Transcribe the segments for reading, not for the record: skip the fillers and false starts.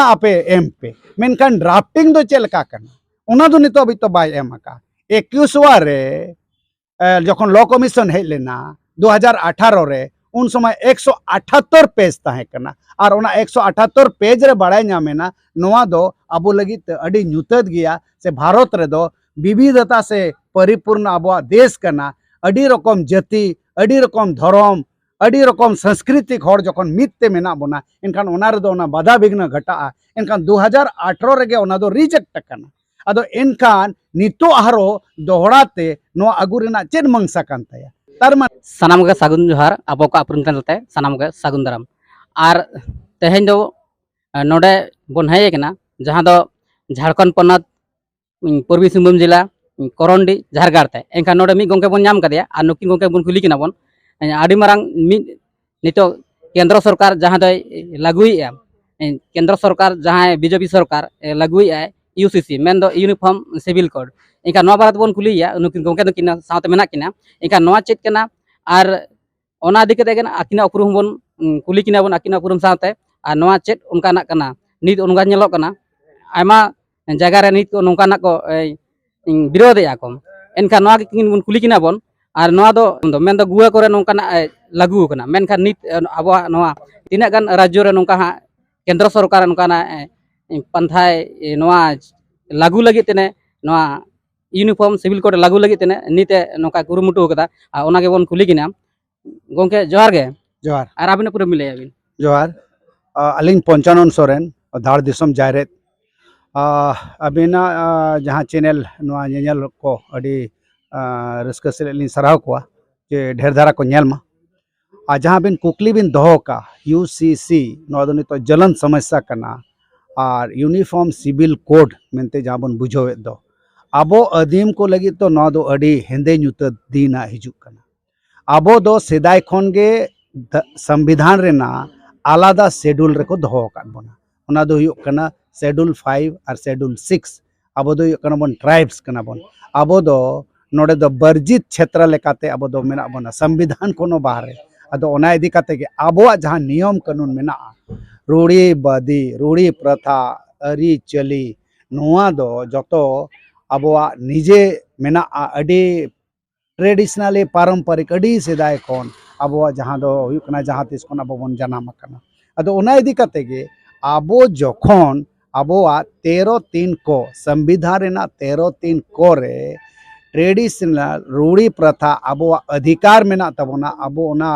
आपे एम पे मेनखान ड्राफ्टिंग दो चेलका करना उना दो नितो अभी तो बाय एम का 21वां रे जखन लॉ कमीशन हेज लेना 2018 रे उन समय 178 पेज ताहे करना और उना 178 पेज रे बाड़ाय नामेना नोआ दो अबो लगित अडी न्यूतत गया से भारत रे दो विविधता से परिपूर्ण अबो देश करना अडी रकम जाति अडी रकम धर्म अडी रकम सांस्कृतिक हर जखन मितते मेना बोना इनखान ओना रे दो ओना बाधा विघ्न घटा इनखान 2018 रेगे ओना दो रिजेक्ट करना अदो इनखान नितो आरो दोहराते नो आगु रेना चेद मंगसा कान ताया तारमा सानाम के सागुन जोहार आबो का अपरुम चैनल सानाम के सागुन दाराम और तेहेन दो नोडे बन हेय केना जहां दो झारखंड पनत पूर्वी सिंहभूम जिला करंडी झारगाड़ ते एनखान नोडे मी गोंके बन नाम कदिया और नुकिन गोंके बन कुली किना बन आडी मारांग मी नितो केंद्र सरकार जहां दो लागुइया केंद्र सरकार जहां बीजेपी सरकार लागुइया यूसीसी मेन दो यूनिफॉर्म सिविल कोड इनका नवा बात बन कुलिया नुकिन गोंके दो किना साथ मेना किना इनका नवा चेक केना और ओना दिके देगना अकिना उपरुम बन कुली किना बन अकिना उपरुम साथे और नवा चेक उनका ना कना नित उनका नेलो कना आयमा जगह रे नित को नोंका ना को विरोध या को एनका नवा किन बन कुली किना बन और नवा दो मेन दो गुआ करे नोंका ना लागू कना मेनखा नित अबो नवा तिना गान राज्य रे नोंका हा केंद्र सरकार नोंका ना पंथाय नवा लागू लगी तेने नवा यूनिफॉर्म सिविल कोड लागू लगी तेने नीते नोंका कुरुमुटु कदा ओना के बन कुली किना गोंके जोहार गे जोहार और आबिन पूरा मिले आबिन जोहार अलिंग पंचानन सोरेन धार दिसम जायरेत अबिना जहाँ चैनल नवा नेल को अडी रस्क से लिन सराव को जे ढेर धारा को नेलमा आ जहाँ बिन कुकली बिन दोहो का यूसीसी नवा दो नितो जलन समस्या कना और यूनिफॉर्म सिविल कोड मेनते जहाँ बन बुझोवे दो आबो अदीम को लगी तो नवा दो अडी हेंदे न्यूत दीना हिजुक कना आबो दो सेदाय खन गे संविधान रेना आलादा शेड्यूल रेको दोहो काट बोना ओना दो हुयुक कना शेड्यूल 5 और शेड्यूल 6 आबो दो हुयुक कना बन ट्राइब्स कना बन आबो दो नोडे दो बर्जित क्षेत्र लेकाते आबो दो मेना बोना संविधान कोनो बाहरे अदो ओना इदी काते के आबो जहाँ नियम कानून मेना रूढ़ी बदी रूढ़ी प्रथा अरी चली नोआ दो जतो आबो निजे मेना अडी ट्रेडिशनली पारंपरिक अडी सेदाय खन आबो जहाँ दो हुयुक कना जहाँ तिस खन आबो बन जनाम कना अदो ओना इदी काते के आबो जखन आबो 13(3) को संविधान रेना 13(3) को रे ट्रेडिशनल रूढ़ी प्रथा आबो अधिकार मेना तबोना आबो ओना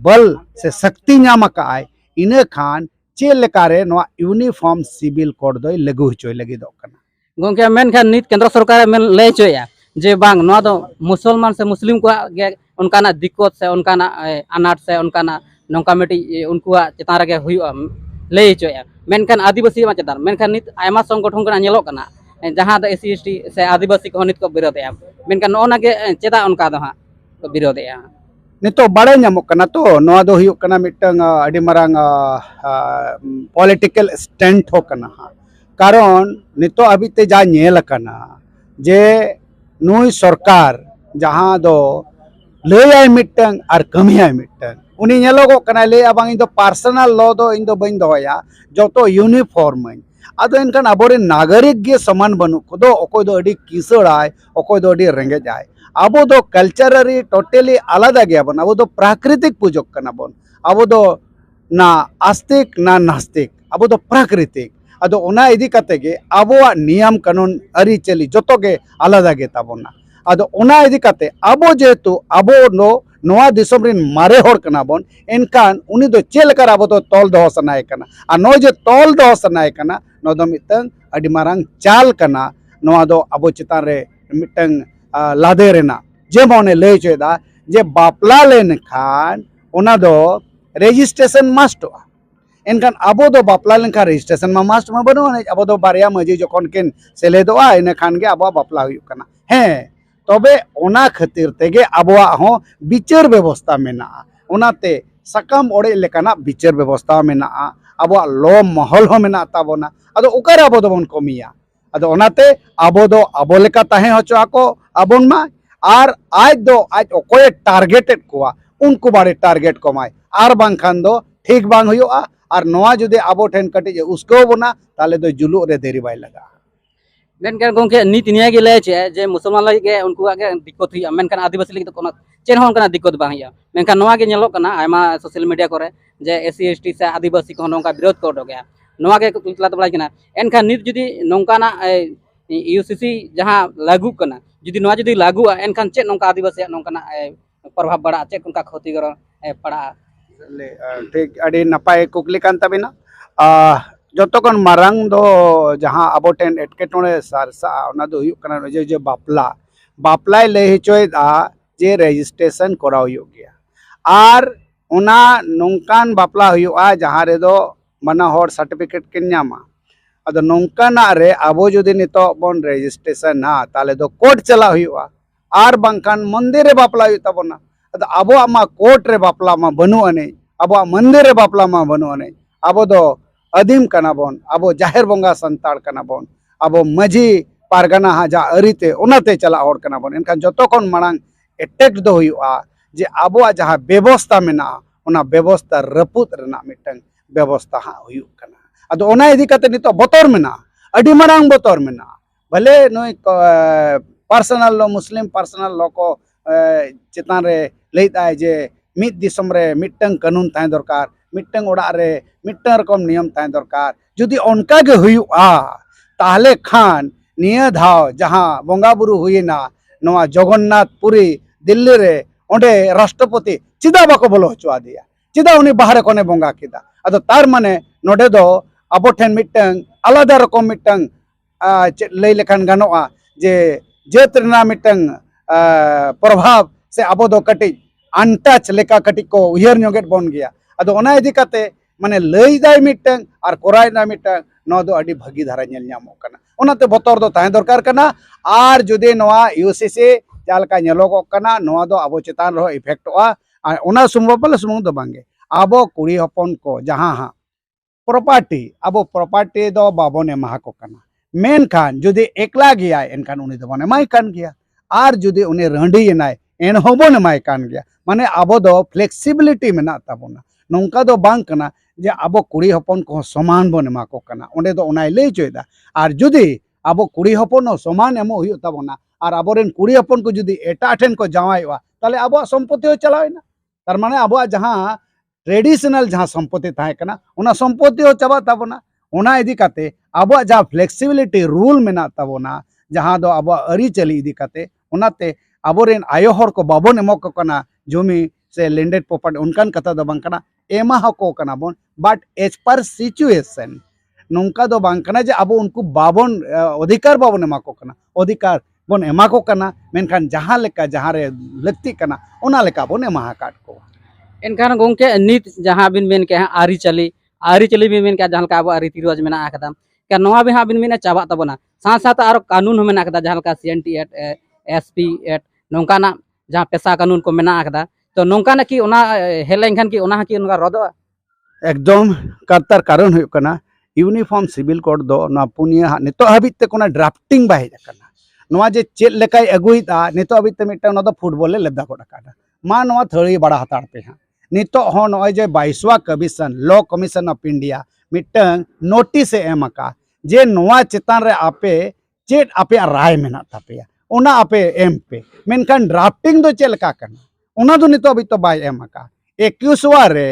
बल से शक्ति नाम काय इने खान चे लेकारे नवा यूनिफॉर्म सिविल कोड दो लागू होचोय लगी दो कना गोंके मेन खान नित केंद्र सरकार मेन ले चोया जे बांग नवा दो मुसलमान से मुस्लिम को गे उनकाना दिक्कत से उनकाना अनाट से उनकाना नोंका मेटी उनकुआ चेतान रे हुयुआ ले चोया मेनखान आदिवासी मा चेतान मेनखान नित आयमा संगठन कना नेलो कना जहाँ दो एससी एसटी से आदिवासी को नित को विरोधया मेनखान ओना के चेदा उनका दो हा को विरोधया नितो बाड़े नामो कना तो नवा दो हुयुक कना मिटंग अडी मारांग पॉलिटिकल स्टैंड हो कना कारण नितो अबिते जा नेल कना जे नुई सरकार जहाँ दो लेयाय मिटंग और कमियाय मिटंग उनी नेलोगो कना ले अबांग इन दो पर्सनल लॉ दो इन दो बइन दोया जतो यूनिफॉर्म आदो इनखान आबोरे नागरिक गे समान बनु को दो ओकोय दो अडी किसड़ाय ओकोय दो अडी रेंगे जाय आबो दो कल्चरली टोटली आलादा गया बन आबो दो प्राकृतिक पूजक कना बन आबो दो ना आस्तिक ना नास्तिक आबो दो प्राकृतिक अदो ओना इदी काते गे आबो नियम कानून अरी चली जतो गे आलादा गे ताबोना अदो ओना इदी काते आबो जेतु आबो नो नोआ दिसम रिन मारे होड़ कना बन एनकान उनी दो चेल कर आबो दो तोल दो सनाय कना आ नो जे तोल दो सनाय कना नो दो मितंग अडी मारांग चाल कना नोआ दो आबो चितान रे मितंग लादे रेना जे मोने ले चेदा जे बापला लेन खान ओना दो रजिस्ट्रेशन मस्ट एनखान आबो दो बापला लेनखा रजिस्ट्रेशन मा मस्ट मा बनो आबो दो बारिया मजी जखन किन सेलेदोआ इन खान गे आबो बापला हुयुक कना हे तबे ओना खातिर तेगे आबोआ हो विचार व्यवस्था मेना ओनाते सकाम ओड़े लेकाना विचार व्यवस्था मेना आबोआ लो महल हो मेना ताबोना अदो ओकारे आबो दो बन कमिया अदो ओनाते आबो दो आबो लेका ताहे होचो आको आबोन मा आर आज दो आज ओकोय टारगेटेड कोआ उनको बारे टारगेट कमाय आर बांखान दो ठीक बांग हुयुआ और नोआ जुदे आबो ठेन कटिज उसको बोना ताले दो जुलू रे देरी बाय लगा मेनखान गोंके नीत निया गे लय चे जे मुसलमान लगे के उनको आगे दिक्कत हुई मेनखान आदिवासी लगे तो चेन होन कना दिक्कत बांग हुई मेनखान नोआ गे नेलो कना आयमा सोशल मीडिया करे जे एससी एसटी से आदिवासी को नोंका विरोध को गया नोआ गे कुतला तबला कना एनखान नीत जुदी नोंकाना यूसीसी जहां लागू कना जुदी नोआ जुदी लागू एनखान चेन नोंका आदिवासी नोंकाना प्रभाव बड़ा चेक उनका क्षतिग्रहण पड़ा ठीक अड़ी नपाय कुकली कान तबिना जतोकन मारंग दो जहां आबो टेन एटकेटोने सारसा ओना दो हुयुक कना जे जे बापला बापलाय लय हिचोयदा जे रजिस्ट्रेशन कराव हुयुक गया आर ओना नोंकान बापला हुयुआ जहां रे दो मना होर सर्टिफिकेट किन न्यामा अदो नोंकाना रे आबो जुदी नितो बोन रजिस्ट्रेशन ना ताले दो कोर्ट चला हुयुआ आर बांकान मंदिर रे बापला हुयुक ताबोना अदो आबो आमा कोर्ट रे बापला मा बनु अने आबो मंदिर रे बापला मा बनु अने आबो दो अदीम कना बोन आबो जाहिर बंगा संताड़ कना बोन आबो मजी पारगना हा जा अरीते ओनाते चला और कना बोन इनका जतो कोन मांग एटेक दो हुयुआ जे आबो जहां व्यवस्था मेना ओना व्यवस्था रपुत रेना मिटंग व्यवस्था हा हुयुक कना अदो ओना इदी कते नितो बोतर मेना अडी मांग बोतर मेना भले नोय पर्सनल लो मुस्लिम पर्सनल लो को चितान रे लैताय जे मिद दिसम रे मिटंग कानून ताय दरकार मिटंग ओड़ा रे मिटंग रकम नियम ताय दरकार जुदी ओनका गे हुयुआ ताहले खान निया धाव जहां बोंगा बुरु हुइना नोआ जगन्नाथ पुरी दिल्ली रे ओंडे राष्ट्रपति चिदा बाको बोलो हचुआ दिया चिदा उनी बाहर कोने बोंगा किदा अदो तार माने नोडे दो आबो ठेन मिटंग आलादा रकम मिटंग लई लेखान गानोआ जे जेत रेना मिटंग प्रभाव से आबो दो कटी अनटच लेका कटी को उयहर नोगेट बोन गया अदो ओना इदी कते माने लई दाय मिटंग और कोराय ना मिटंग नो दो अडी भागी धारा नेल न्यामो कना ओनाते बोतर दो ताय दरकार कना आर जुदे नोआ यूसीसी जालका नेलोगो कना नोआ दो आबो चितान रो इफेक्टोआ ओना सुमबल सुमुंग दो बांगे आबो कुड़ी हपन को जहां हा प्रॉपर्टी आबो प्रॉपर्टी दो बाबोने एमा को कना मेन खान जुदे एकला गया एनखान उनी दो बने माय कान गया आर जुदे उनी रंडी नाय एन होबोने माय कान गया माने आबो दो फ्लेक्सिबिलिटी मेना ताबोना नौका दो बांग कना जे आबो कुड़ी हपन को समान बन एमा को कना ओंडे दो ओनाय लई चोयदा आर जुदी आबो कुड़ी हपन समान एमो हुयु ताबोना आर आबोरेन कुड़ी हपन को जुदी एटा ठेन को जावायवा ताले आबो संपत्ति चलावेना तार माने आबो जहां ट्रेडिशनल जहां संपत्ति थाय कना ओना संपत्ति चाबा ताबोना ओना इदी काते आबो जहां फ्लेक्सिबिलिटी रूल मेना ताबोना जहां दो आबो अरी चली इदी काते ओनाते आबोरेन आयो हर को बाबोन एमो को कना जमी से लैंडेड प्रॉपर्टी उनकान कथा दो बांग कना एमा हको कना बोन बट एज पर सिचुएशन नौका दो बांग कना जे आबो उनको बाबोन अधिकार बाबोन एमा को कना अधिकार बोन एमा को कना मेनखान जहां लेका जहां रे लक्ति कना ओना लेका बोन एमा काट को एनखान गोंके नीत जहां बिन मेन के आरी चली बिन मेन के जहां का आबो रीति रिवाज मेना आकदा के नोआ भी हां बिन मेना चाबा तबना साथ साथ आरो कानून मेना आकदा जहां का सीएनटी एक्ट एसपी एक्ट नोंकाना जहां पेशा कानून को मेना आकदा तो नोंकाना की ओना हेलें खान की ओना की उनका रदो एकदम करतार कारण हुयो कना यूनिफॉर्म सिविल कोड दो ना पुनिया नितो हबिते कोना ड्राफ्टिंग बाहे कना नोआ जे चेल लेकाय अगुइता नितो हबिते मिटा ना दो फुटबॉल ले लेदा कोडा काडा मा नोआ थळी बड़ा हतार पे हा नितो हो नोय जे 22वां commission law commission of India meeting notice एमका जे नोआ चितान रे आपे चेट आपे राय मेना तापेया ओना आपे एम पे मेनखान ड्राफ्टिंग दो चेलका कना ओना दो नितो अभी तो बाय एमका 21वां रे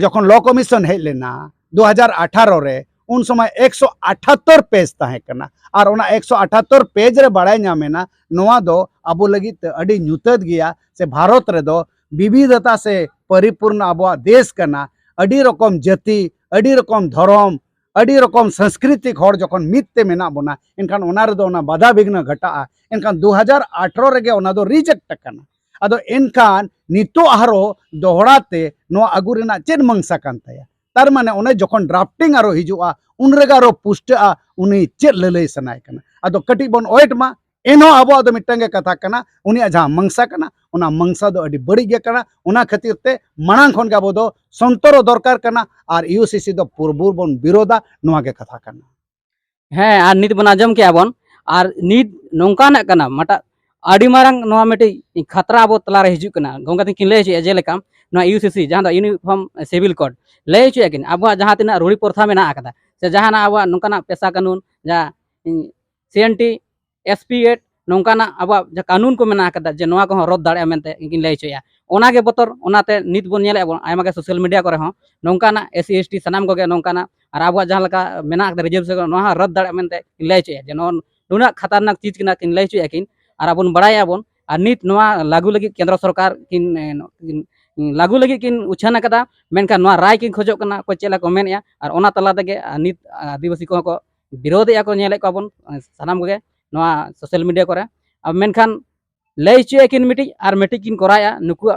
जखन लॉ कमीशन हेज लेना 2018 रे उन समय 178 पेज ताहे कना और ओना 178 पेज रे बड़ाय नामेना नोआ दो आबो लगित अडी न्यूतद गया से भारत रे दो विविधता से परिपूर्ण आबो देश कना अडी रकम जाति अडी रकम धर्म अडी रकम सांस्कृतिक हर जखन मितते मेना बोना इनखान ओना रे दो ओना बाधा विघ्न घटा इनखान 2018 रे गे ओना दो रिजेक्ट कना अदो इनखान नितो आरो दोहराते नो आगु रेना चेन मंगसा कान ताया तार माने ओने जखन ड्राफ्टिंग आरो हिजुआ उन रेगा आरो पुष्टा उनी चेन ललई सनाय कना अदो कटी बोन ओइट मा एनो आबो अदो मिटंगे कथा कना उनी जहां मंगसा कना ओना मंगसा दो अडी बड़ी गे कना ओना खातिर ते मांग खन के आबो दो संतरो दरकार कना और यूसीसी दो पूर्वुर बोन विरोधा नोआ गे कथा कना हैं आर नीत बन आजम के आबन और नीत नोंका ना कना मटा आड़ी मारंग नोआ मिटी खतरा अब तलारे हिजू कना गंगा किन लय चे जेलेका नोआ यूसीसी जहां दो यूनिफॉर्म सिविल कोड लय चे किन अब जहां तिना रूढ़ी प्रथा में ना आकदा से जहां अब नोकाना पेशा कानून जा सीएनटी एसपी8 नोकाना अब कानून को मेना आकदा जे नोआ को रद्द दाड़े मेनते किन लय चे ओनागे बतर ओनाते नित बोन नेले अब आयमा के सोशल मीडिया करे हो नोकाना एससी एसटी सनाम को नोकाना और अब जहां लका मेना आकदा रिजर्वेशन नोआ रद्द दाड़े मेनते किन लय चे जे नुना खतरनाक चीज किना किन लय चे किन और अब बड़ायाबन और नित नोआ लागू लगी केंद्र सरकार किन लागू लगी किन उछान कदा मेनखान नोआ राय किन खोजो कना को चेला को मेनया और ओना तला तेगे नित आदिवासी को विरोध या को नेले को बन सानाम को नोआ सोशल मीडिया करे अब मेनखान लय चे किन मिटी और मिटी किन कराया नुकु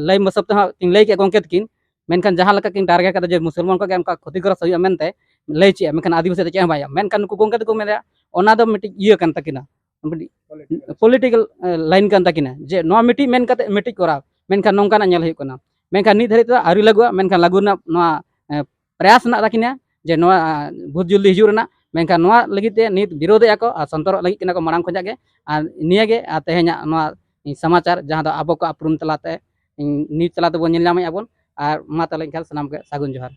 लय मसब ते किन लय के गोंकेत किन मेनखान जहां लका किन टारगेट कदा जे मुसलमान को उनका क्षतिग्रस्त हुई मेनते लय चे मेनखान आदिवासी ते चे बाया मेनखान नुकु गोंकेत को मेदा ओना दो मिटी इया कान तकिना पॉलिटिकल लाइन कान तकिना जे नोआ मिटी मेन कते मिटी करा मेनखान नोंकाना नेल हुई कना मेनखान नित धरि तो आरी लागुआ मेनखान लागुना नोआ प्रयास ना तकिना जे नोआ बहुत जल्दी हिजु रना मेनखान नोआ लगिते नित विरोध या को संतर लगी किना को मांग खोजा के आ नियागे आ तेहेना नोआ समाचार जहां दो आबो को अपरुम तलाते न्यूज तलाते बन नेल नामे आबन और मा तले खाल सनाम के सागुन जोहार।